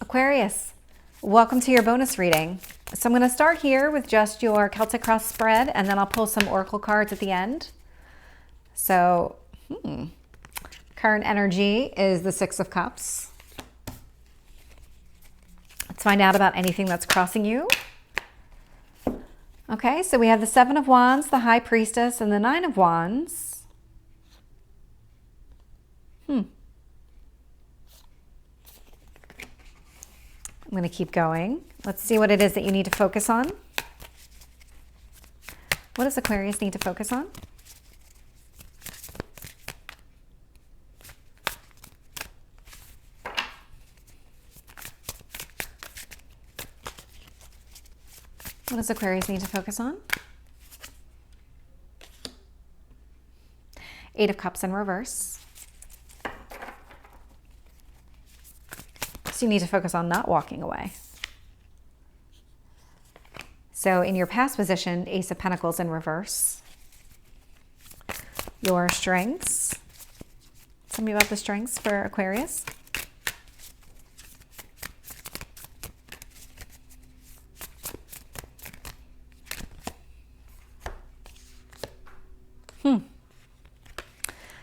Aquarius, welcome to your bonus reading. So I'm going to start here with just your Celtic cross spread, and then I'll pull some oracle cards at the end. So, current energy is the Six of Cups. Let's find out about anything that's crossing you. Okay, so we have the Seven of Wands, the High Priestess, and the Nine of Wands. I'm going to keep going. Let's see what it is that you need to focus on. What does Aquarius need to focus on? What does Aquarius need to focus on? Eight of Cups in reverse. So you need to focus on not walking away. So in your past position, Ace of Pentacles in reverse. Your strengths. Tell me about the strengths for Aquarius.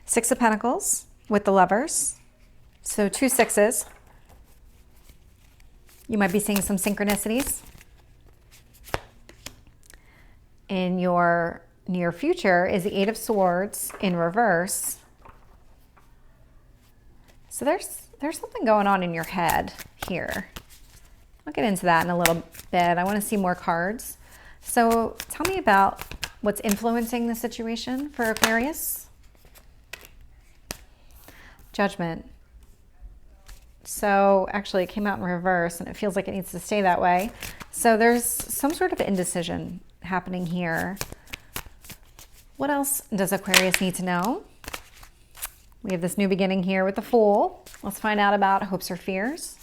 Six of Pentacles with the Lovers. So two sixes. You might be seeing some synchronicities. In your near future is the Eight of Swords in reverse. So there's something going on in your head here. I'll get into that in a little bit. I want to see more cards. So tell me about what's influencing the situation for Aquarius. Judgment. So actually it came out in reverse and it feels like it needs to stay that way. So there's some sort of indecision happening here. What else does Aquarius need to know? We have this new beginning here with the Fool. Let's find out about hopes or fears.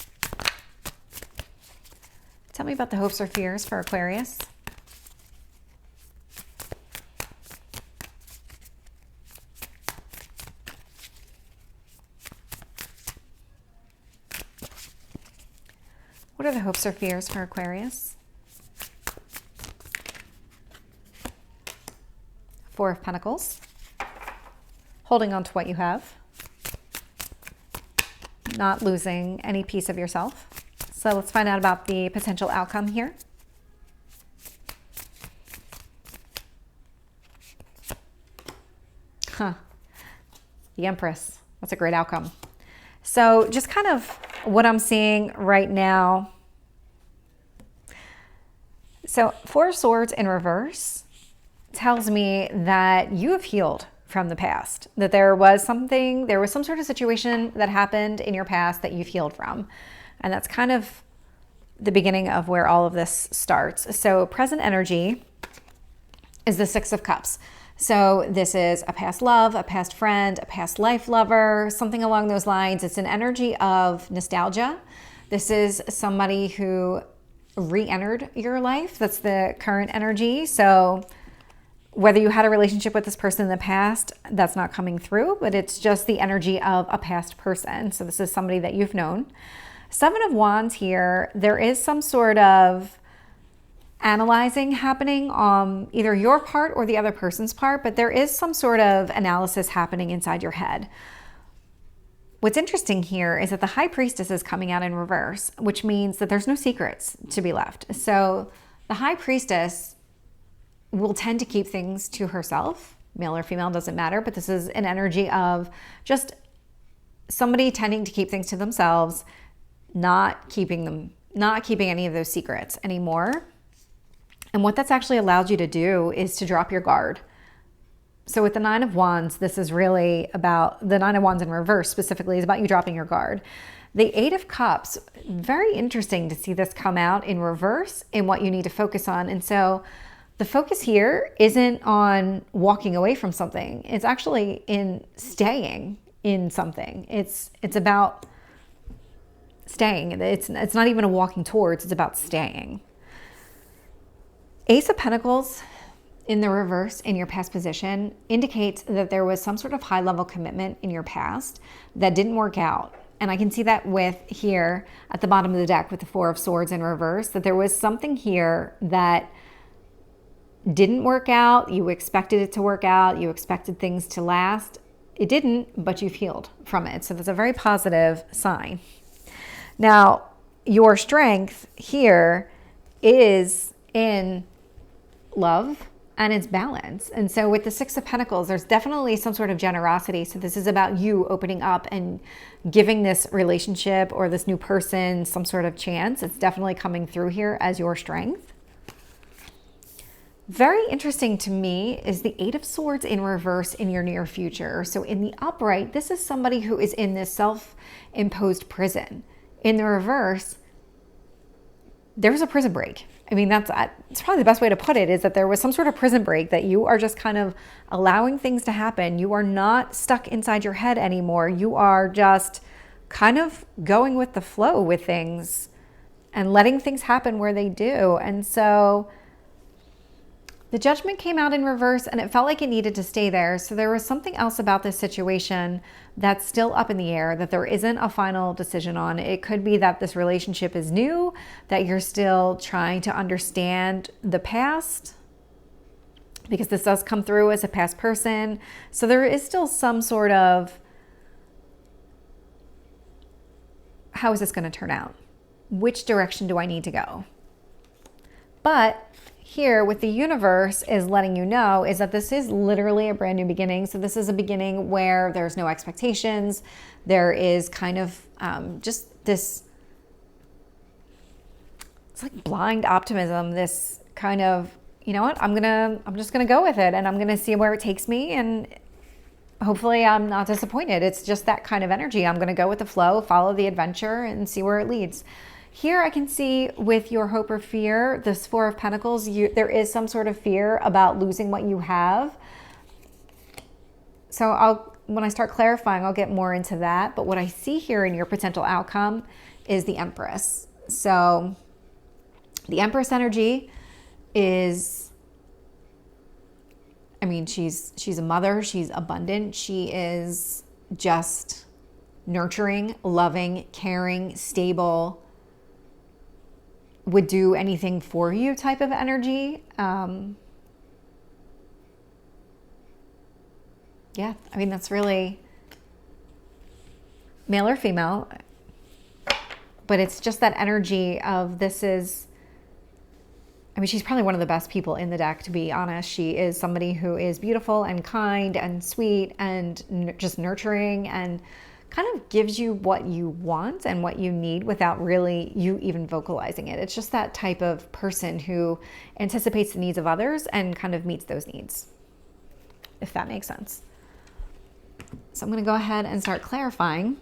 Tell me about the hopes or fears for Aquarius. What are the hopes or fears for Aquarius? Four of Pentacles. Holding on to what you have. Not losing any piece of yourself. So let's find out about the potential outcome here. The Empress. That's a great outcome. So just kind of what I'm seeing right now. So Four of Swords in reverse tells me that you have healed from the past, that there was some sort of situation that happened in your past that you've healed from. And that's kind of the beginning of where all of this starts. So present energy is the Six of Cups. So this is a past love, a past friend, a past life lover, something along those lines. It's an energy of nostalgia. This is somebody who re-entered your life. That's the current energy. So whether you had a relationship with this person in the past, that's not coming through, but it's just the energy of a past person. So this is somebody that you've known. Seven of Wands here, there is some sort of analyzing happening on either your part or the other person's part, but there is some sort of analysis happening inside your head. What's interesting here is that the High Priestess is coming out in reverse, which means that there's no secrets to be left. So the High Priestess will tend to keep things to herself, male or female, doesn't matter, but this is an energy of just somebody tending to keep things to themselves, not keeping any of those secrets anymore. And what that's actually allowed you to do is to drop your guard. So with the Nine of Wands, this is really about, the Nine of Wands in reverse specifically is about you dropping your guard. The Eight of Cups, very interesting to see this come out in reverse in what you need to focus on. And so the focus here isn't on walking away from something. It's actually in staying in something. It's about staying. It's not even a walking towards, it's about staying. Ace of Pentacles in the reverse in your past position indicates that there was some sort of high level commitment in your past that didn't work out. And I can see that with here at the bottom of the deck with the Four of Swords in reverse, that there was something here that didn't work out. You expected it to work out. You expected things to last. It didn't, but you've healed from it. So that's a very positive sign. Now, your strength here is in love and it's balance. And so with the Six of Pentacles, there's definitely some sort of generosity. So this is about you opening up and giving this relationship or this new person some sort of chance. It's definitely coming through here as your strength. Very interesting to me is the Eight of Swords in reverse in your near future. So in the upright, this is somebody who is in this self-imposed prison. In the reverse, there was a prison break. I mean, it's probably the best way to put it, is that there was some sort of prison break, that you are just kind of allowing things to happen. You are not stuck inside your head anymore. You are just kind of going with the flow with things and letting things happen where they do. And so the Judgment came out in reverse and it felt like it needed to stay there. So there was something else about this situation that's still up in the air, that there isn't a final decision on. It could be that this relationship is new, that you're still trying to understand the past, because this does come through as a past person. So there is still some sort of, how is this going to turn out? Which direction do I need to go? But here with the universe is letting you know is that this is literally a brand new beginning. So this is a beginning where there's no expectations. There is kind of just this, it's like blind optimism, this kind of, you know what, I'm just gonna go with it and I'm gonna see where it takes me, and hopefully I'm not disappointed. It's just that kind of energy. I'm gonna go with the flow, follow the adventure, and see where it leads. Here I can see with your hope or fear, this Four of Pentacles, there is some sort of fear about losing what you have. So when I start clarifying, I'll get more into that. But what I see here in your potential outcome is the Empress. So the Empress energy is, I mean, she's a mother, she's abundant, she is just nurturing, loving, caring, stable, would do anything for you type of energy. Yeah, I mean, that's really male or female, but it's just that energy of this is, I mean, she's probably one of the best people in the deck, to be honest. She is somebody who is beautiful and kind and sweet and just nurturing and kind of gives you what you want and what you need without really you even vocalizing it. It's just that type of person who anticipates the needs of others and kind of meets those needs, if that makes sense. So I'm going to go ahead and start clarifying,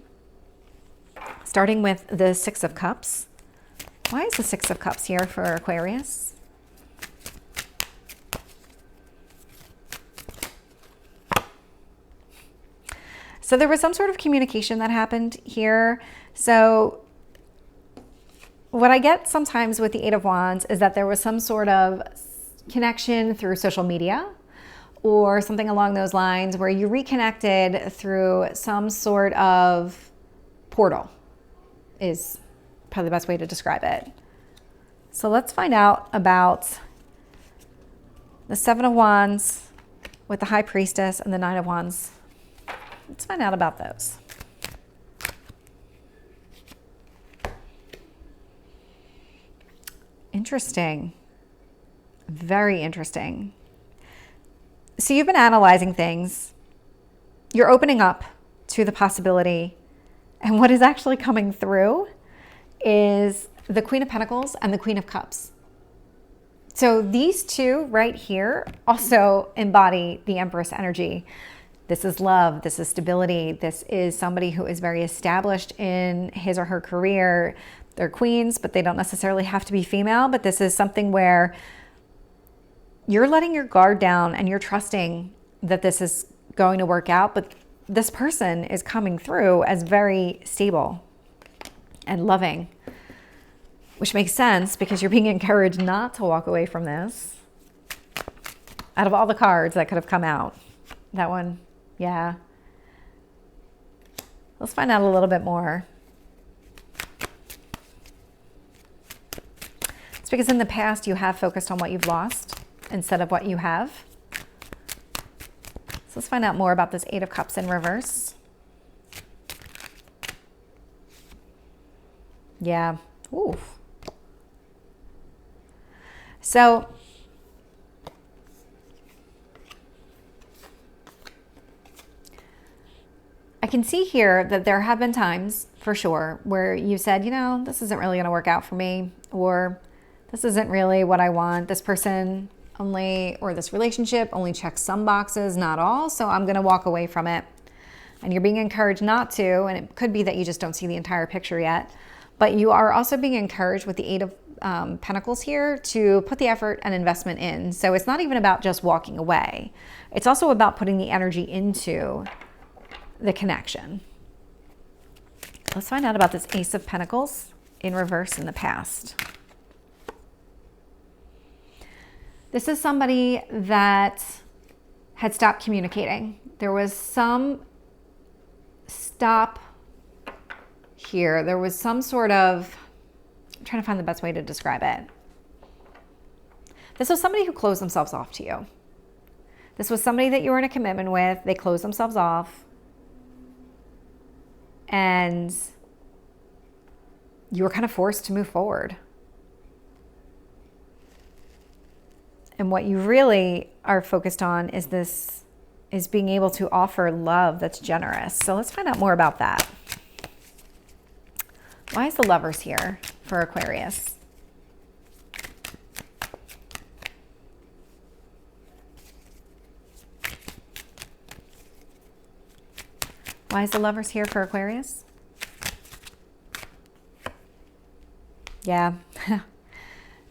starting with the Six of Cups. Why is the Six of Cups here for Aquarius? So there was some sort of communication that happened here. So what I get sometimes with the Eight of Wands is that there was some sort of connection through social media or something along those lines where you reconnected through some sort of portal, is probably the best way to describe it. So let's find out about the Seven of Wands with the High Priestess and the Nine of Wands. Let's find out about those. Interesting. Very interesting. So you've been analyzing things. You're opening up to the possibility. And what is actually coming through is the Queen of Pentacles and the Queen of Cups. So these two right here also embody the Empress energy. This is love. This is stability. This is somebody who is very established in his or her career. They're queens, but they don't necessarily have to be female. But this is something where you're letting your guard down and you're trusting that this is going to work out. But this person is coming through as very stable and loving, which makes sense because you're being encouraged not to walk away from this. Out of all the cards that could have come out, that one, yeah. Let's find out a little bit more. It's because in the past you have focused on what you've lost instead of what you have. So let's find out more about this Eight of Cups in reverse. Yeah. Ooh. So I can see here that there have been times, for sure, where you said, you know, this isn't really going to work out for me, or this isn't really what I want. This person only, or this relationship only checks some boxes, not all, so I'm going to walk away from it. And you're being encouraged not to, and it could be that you just don't see the entire picture yet, but you are also being encouraged with the Eight of Pentacles here to put the effort and investment in. So it's not even about just walking away. It's also about putting the energy into the connection. Let's find out about this Ace of Pentacles in reverse in the past. This is somebody that had stopped communicating. There was some stop here. There was some sort of, I'm trying to find the best way to describe it. This was somebody who closed themselves off to you. This was somebody that you were in a commitment with. They closed themselves off. And you were kind of forced to move forward. And what you really are focused on is being able to offer love that's generous. So let's find out more about that. Why is the Lovers here for Aquarius? Why is the Lovers here for Aquarius? Yeah,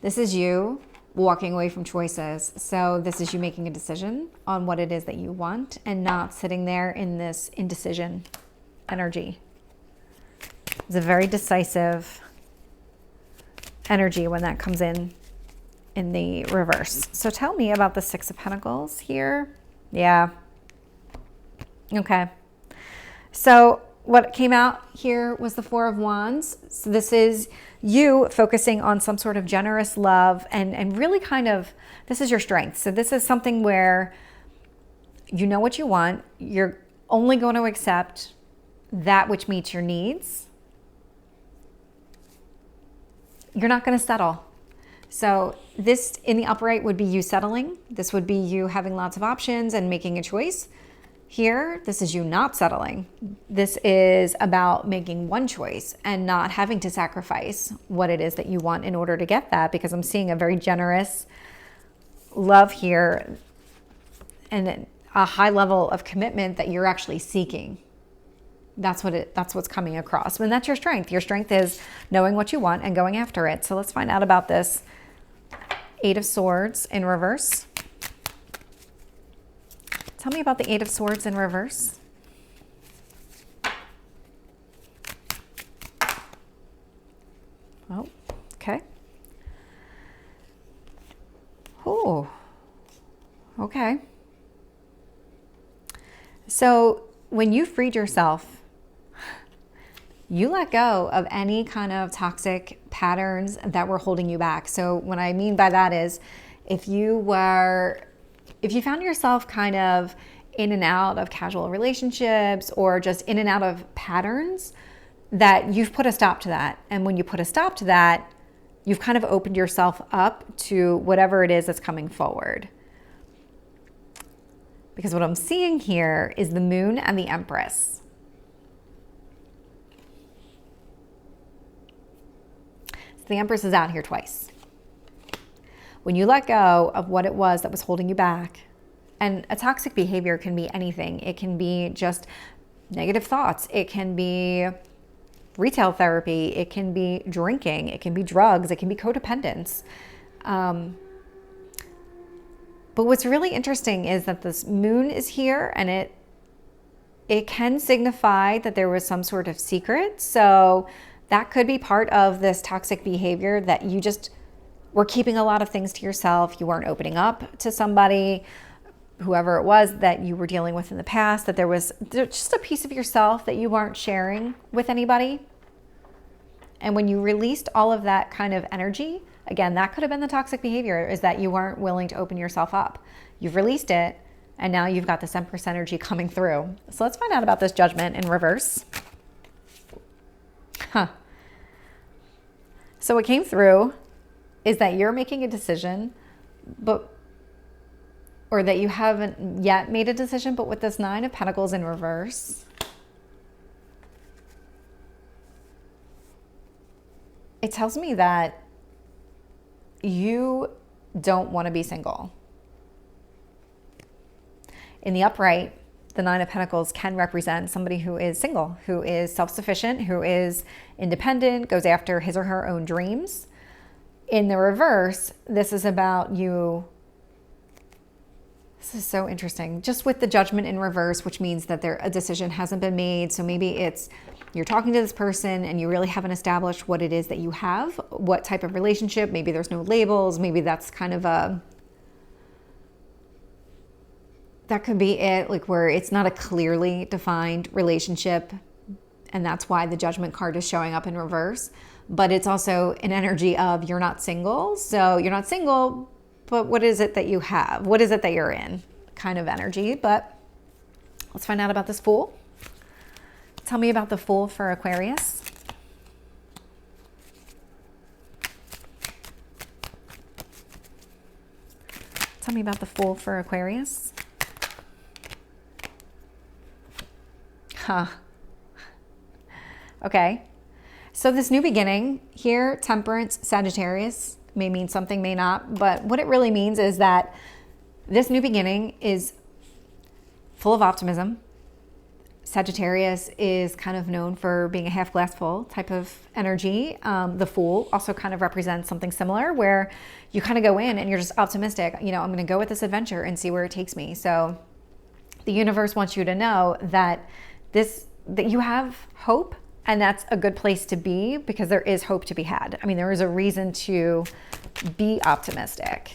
this is you walking away from choices. So this is you making a decision on what it is that you want and not sitting there in this indecision energy. It's a very decisive energy when that comes in the reverse. So tell me about the Six of Pentacles here. Yeah. Okay. So what came out here was the Four of Wands. So this is you focusing on some sort of generous love and really kind of, this is your strength. So this is something where you know what you want. You're only going to accept that which meets your needs. You're not going to settle. So this in the upright would be you settling. This would be you having lots of options and making a choice. Here, this is you not settling. This is about making one choice and not having to sacrifice what it is that you want in order to get that, because I'm seeing a very generous love here and a high level of commitment that you're actually seeking. That's what's coming across. And that's your strength. Your strength is knowing what you want and going after it. So let's find out about this Eight of Swords in reverse. Tell me about the Eight of Swords in reverse. Oh, okay. Oh, okay. So when you freed yourself, you let go of any kind of toxic patterns that were holding you back. So what I mean by that is if you found yourself kind of in and out of casual relationships or just in and out of patterns, that you've put a stop to that. And when you put a stop to that, you've kind of opened yourself up to whatever it is that's coming forward. Because what I'm seeing here is the Moon and the Empress. So the Empress is out here twice. When you let go of what it was that was holding you back, and a toxic behavior can be anything. It can be just negative thoughts. It can be retail therapy. It can be drinking. It can be drugs. It can be codependence. But what's really interesting is that this Moon is here, and it can signify that there was some sort of secret. So that could be part of this toxic behavior, that you just were keeping a lot of things to yourself. You weren't opening up to somebody. whoever it was that you were dealing with in the past, that there's just a piece of yourself that you weren't sharing with anybody. And when you released all of that kind of energy, again, that could have been the toxic behavior, is that you weren't willing to open yourself up. You've released it, and now you've got this Empress energy coming through. So let's find out about this Judgment in reverse. So what came through is that you're making a decision, or that you haven't yet made a decision, but with this Nine of Pentacles in reverse, it tells me that you don't want to be single. In the upright, the Nine of Pentacles can represent somebody who is single, who is self-sufficient, who is independent, goes after his or her own dreams. In the reverse, this is about you. This is so interesting. Just with the Judgment in reverse, which means that a decision hasn't been made. So maybe it's you're talking to this person and you really haven't established what it is that you have, what type of relationship. Maybe there's no labels. Maybe that's kind of that could be it, like where it's not a clearly defined relationship. And that's why the Judgment card is showing up in reverse. But it's also an energy of you're not single. So you're not single, but what is it that you have? What is it that you're in? Kind of energy. But let's find out about this Fool. Tell me about the Fool for Aquarius. Tell me about the Fool for Aquarius. Okay. So this new beginning here, Temperance, Sagittarius, may mean something, may not. But what it really means is that this new beginning is full of optimism. Sagittarius is kind of known for being a half glass full type of energy. The Fool also kind of represents something similar where you kind of go in and you're just optimistic. You know, I'm going to go with this adventure and see where it takes me. So the universe wants you to know that that you have hope, and that's a good place to be because there is hope to be had. I mean, there is a reason to be optimistic.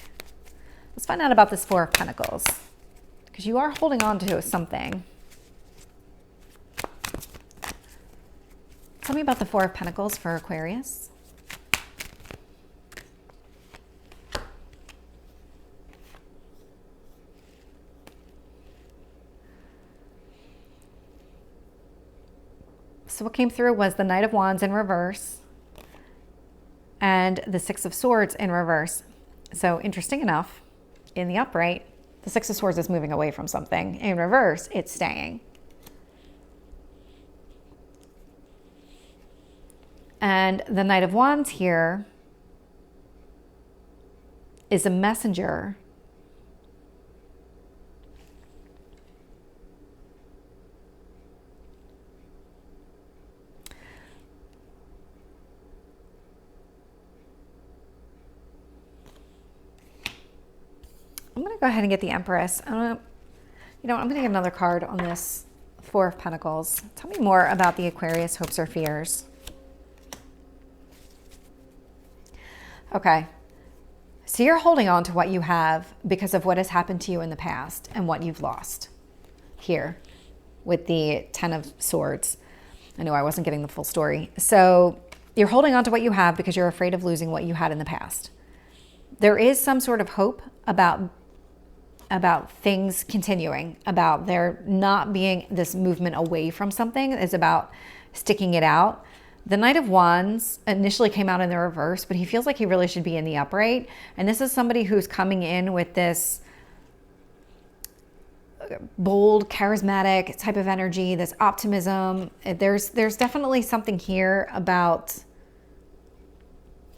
Let's find out about this Four of Pentacles because you are holding on to something. Tell me about the Four of Pentacles for Aquarius. So what came through was the Knight of Wands in reverse and the Six of Swords in reverse. So interesting enough, in the upright, the Six of Swords is moving away from something. In reverse, it's staying. And the Knight of Wands here is a messenger. I'm going to go ahead and get the Empress. You know, I'm going to get another card on this Four of Pentacles. Tell me more about the Aquarius hopes or fears. Okay. So you're holding on to what you have because of what has happened to you in the past and what you've lost here with the Ten of Swords. I know I wasn't getting the full story. So you're holding on to what you have because you're afraid of losing what you had in the past. There is some sort of hope about things continuing, about there not being this movement away from something. It's about sticking it out. The Knight of Wands initially came out in the reverse, but he feels like he really should be in the upright. And this is somebody who's coming in with this bold, charismatic type of energy, this optimism. There's definitely something here about,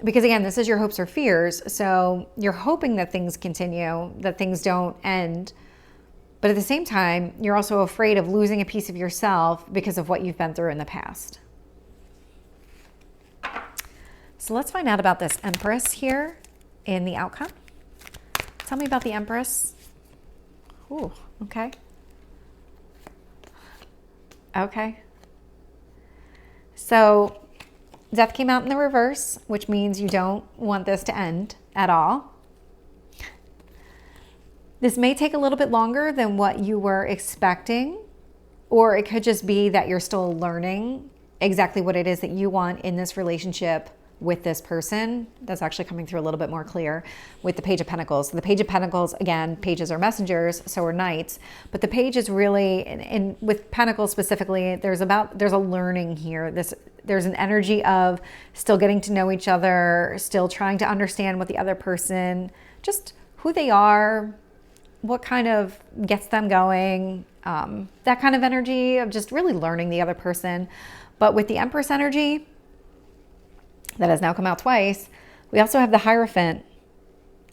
because again, this is your hopes or fears. So you're hoping that things continue, that things don't end. But at the same time, you're also afraid of losing a piece of yourself because of what you've been through in the past. So let's find out about this Empress here in the outcome. Tell me about the Empress. Ooh, okay. Okay. So Death came out in the reverse, which means you don't want this to end at all. This may take a little bit longer than what you were expecting, or it could just be that you're still learning exactly what it is that you want in this relationship with this person. That's actually coming through a little bit more clear with the Page of Pentacles. The Page of Pentacles, again, pages are messengers, so are knights, but the page is really, and with Pentacles specifically, there's a learning here. There's an energy of still getting to know each other, still trying to understand what the other person, just who they are, what kind of gets them going, that kind of energy of just really learning the other person. But with the Empress energy that has now come out twice, we also have the Hierophant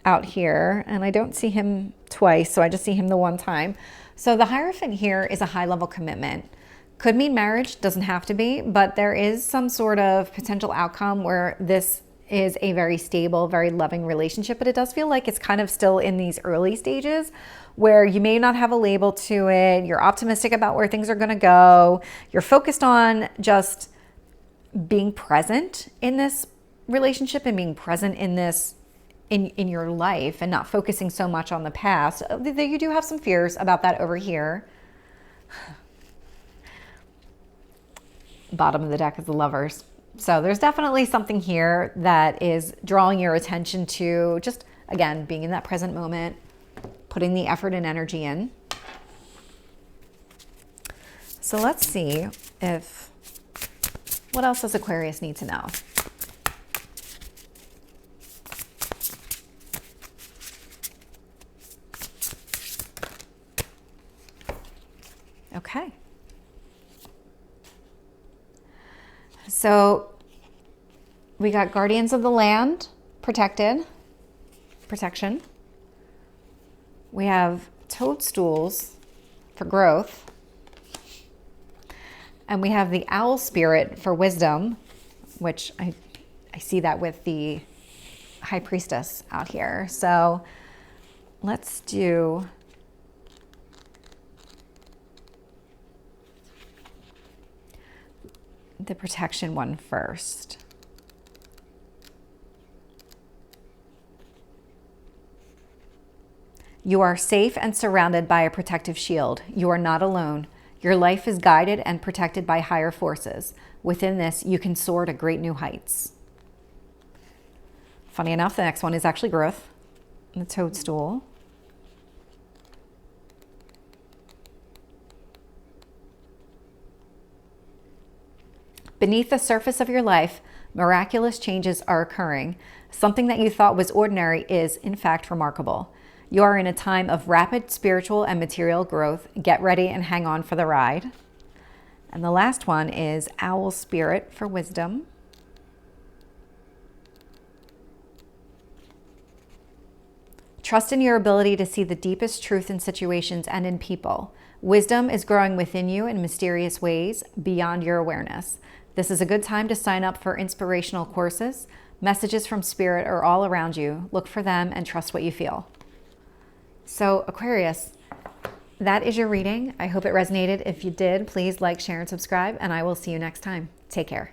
out here, and I don't see him twice, so I just see him the one time. So the Hierophant here is a high-level commitment. Could mean marriage, doesn't have to be, but there is some sort of potential outcome where this is a very stable, very loving relationship, but it does feel like it's kind of still in these early stages where you may not have a label to it. You're optimistic about where things are going to go. You're focused on just being present in this relationship and being present in this in your life, and not focusing so much on the past. You do have some fears about that over here. Bottom of the deck is the Lovers. So there's definitely something here that is drawing your attention to just, again, being in that present moment, putting the effort and energy in. So let's see what else does Aquarius need to know? Okay. So we got Guardians of the Land, protection. We have Toadstools for growth. And we have the Owl Spirit for wisdom, which I see that with the High Priestess out here. So let's do the protection one first. You are safe and surrounded by a protective shield. You are not alone. Your life is guided and protected by higher forces. Within this, you can soar to great new heights. Funny enough, the next one is actually growth. The Toadstool. Beneath the surface of your life, miraculous changes are occurring. Something that you thought was ordinary is, in fact, remarkable. You are in a time of rapid spiritual and material growth. Get ready and hang on for the ride. And the last one is Owl Spirit for wisdom. Trust in your ability to see the deepest truth in situations and in people. Wisdom is growing within you in mysterious ways beyond your awareness. This is a good time to sign up for inspirational courses. Messages from Spirit are all around you. Look for them and trust what you feel. So Aquarius, that is your reading. I hope it resonated. If you did, please like, share, and subscribe, and I will see you next time. Take care.